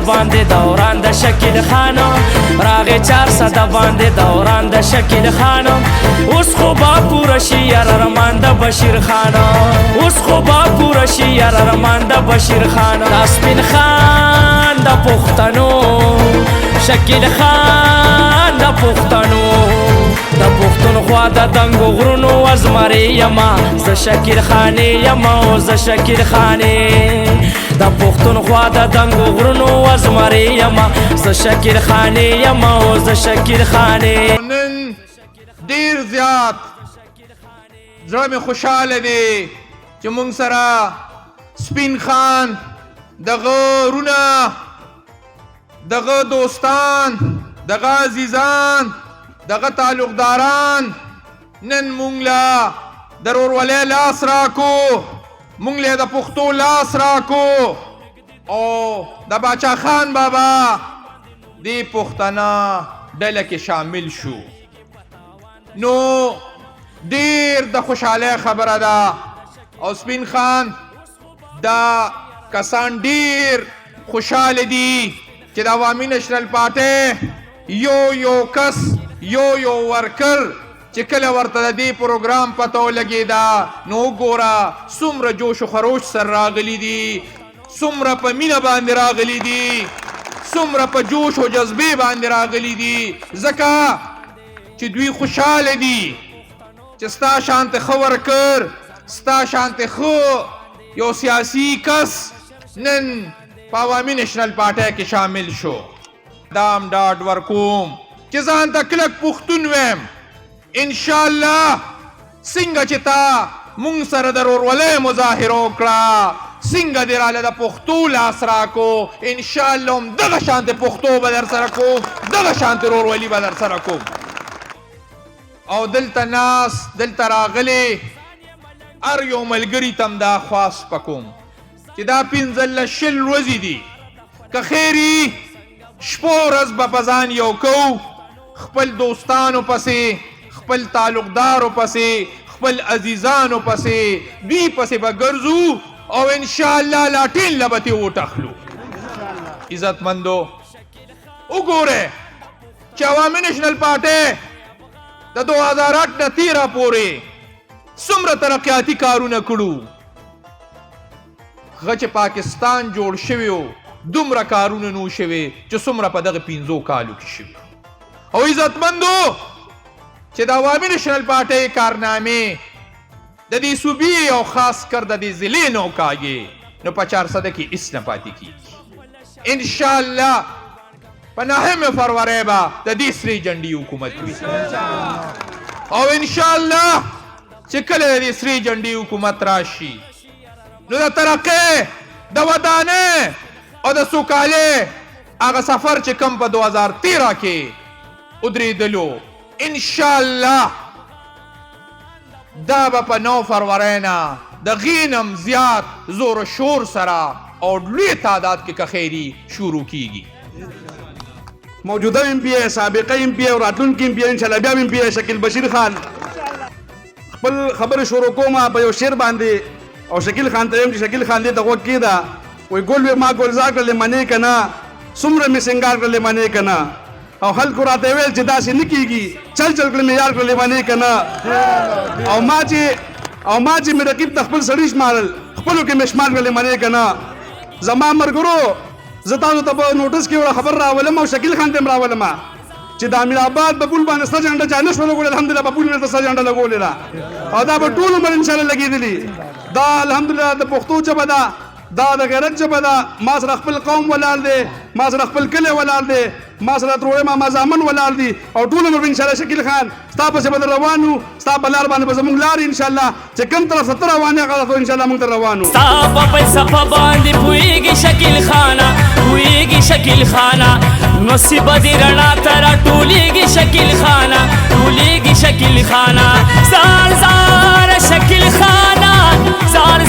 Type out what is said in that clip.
باندې دوران د شکیل خان راغې 400 باندې دوران د شکیل خان اوس خو با پوره شي یار ارمان د بشیر خان اوس خو با پوره شي یار ارمان د بشیر خان سپین خان د پښتنو شکیل خان د پښتنو د پښتونخوا د دنګو غرونو ازمرې یما زه شکیل خانې یما او زه شکیل خانې د پښتونخوا د دنګو غرونو ازمرې یما زه شکیل خانې یما او زه شکیل خانې نن ډیر زیات زړه مې خوشحاله دی چې موږ سره سپین خان دغه رونه دغه دوستان دغه عزیزان دغه تعلقداران نن مونږ له د ورورولۍ لاس راکو مونږ له د پښتو لاس راکو او د باچا خان بابا دې پښتنه ډله کې شامل شو نو ډېر د خوشحالۍ خبره ده او سپین خان دا کسان ډېر خوشحاله دي چې د عوامي نشنل پارټۍ یو کس یو ورکر چې کله ورته د دې پروګرام پته ولګېده نو وګوره څومره جوش و خروش سره راغلي دي څومره په مینه باندې راغلي دي څومره په جوش و جذبې باندې راغلي دي ځکه چې دوی خوشحاله دي چې ستا شانته ښه ورکر ستا شانته ښه یو سیاسي کس نن په عوامي نشنل پارټۍ کې شامل شو دام ډاډ ورکوم چې ځان ته کلک پښتون ویم انشاءالله څنګه چې تا مونږ سره د ورورولۍ مظاهره وکړه څنګه دې راله د پښتو لاس راکو انشاءالله هم دغه شانتې پښتو به در سره کوم دغه شانتې ورورولي به در سره کوم او دلته ناست دلته راغلی هر یو ملګري ته هم دا خواست پکوم چې دا 15 ورځې دي که خیر شپه ورځ به په ځان یو کوو خپل دوستانو پسې خپل تعلقدارو پسې خپل عزیزانو پسې دوی پسې به ګرځو او انشاءالله لاټین له به ترې وټخلو عزتمندو وګورئ چې عوامي نشنل پارټۍ د 2008 نه تېره پورې څومره ترقیاتي کارونه کړو هغه چې پاکستان جوړ شوی و دومره کارونه نو شوي چې څومره په دغه 15 کالو کې شوي او عزتمندو چې د عوامي نشنل پارټۍ کارنامې د دې صوبې او خاص کر د دې ضلع نه وکاږي نو په 400 کې هېڅ نه پاتې کېږي انشاءالله په 9 فروری به د دې سرې جنډې حکومت وي او انشاءالله چې کله د دې سرې جنډې حکومت راشي نو د ترقۍ د ودانۍ او د سوکالۍ هغه سفر چې کم په 2013 کې ودرېدلو انشاءالله دا به په 9 فروری نه د غینم زیات زور و شور سره او لوی تعداد کې که خیري شروع کیږي موجوده ایم پی ای سابقه ایم پی ای او راتلونکي ایم پی ای انشاءالله بیا ایم پی ای شکیل بشیر خان خپل خبرې شروع کومه په یو شعر باندې او شکیل خان ته وایم چې شکیل خان دې ته غوږ کېږده وایي ګل وې ما ګلزار کړلې منې که نه څومره مې سینګار کړلې منې که نه او خلکو راته ویل چې داسې نه کېږي چل کړې مې یار کړلې منې که نه او ما چې مې رقیب ته خپل سړي شمارل خپلو کې مې شمار کړلې منې که نه زما ملګرو زه تاسو ته په نوټس کې یوه خبر راولم او شکیل خان ته هم راولم چې د امیر آباد په پول باندې سره جنډه چا نه شوه لګولې الحمدلله په پول مې سره جنډه لګولې ده او دا به ټول عمر انشاءالله لګېدلي دا الحمدلله د پښتو ژبه ده دا د غیرت ژبه ده ما سره خپل قوم ولاړ دی ما سره خپل کلی ولاړ دی ما سره تروړی ماما زامن ولاړ دي او ټول عمر به انشاءالله شکیل خان ستا پسې به روان وو ستا په لار باندې به زموږ لارې انشاءالله چې کوم طرف ته روان یې هغه طرف انشاءالله موږ ته روان وو ستا په فلسفه باندې پوهېږي شکیل خانه پوهېږي شکیل خانه نصیب دې رڼا ته راټولېږي شکیل خانه ټولېږي شکیل خانه زار زار شکیل خانه زار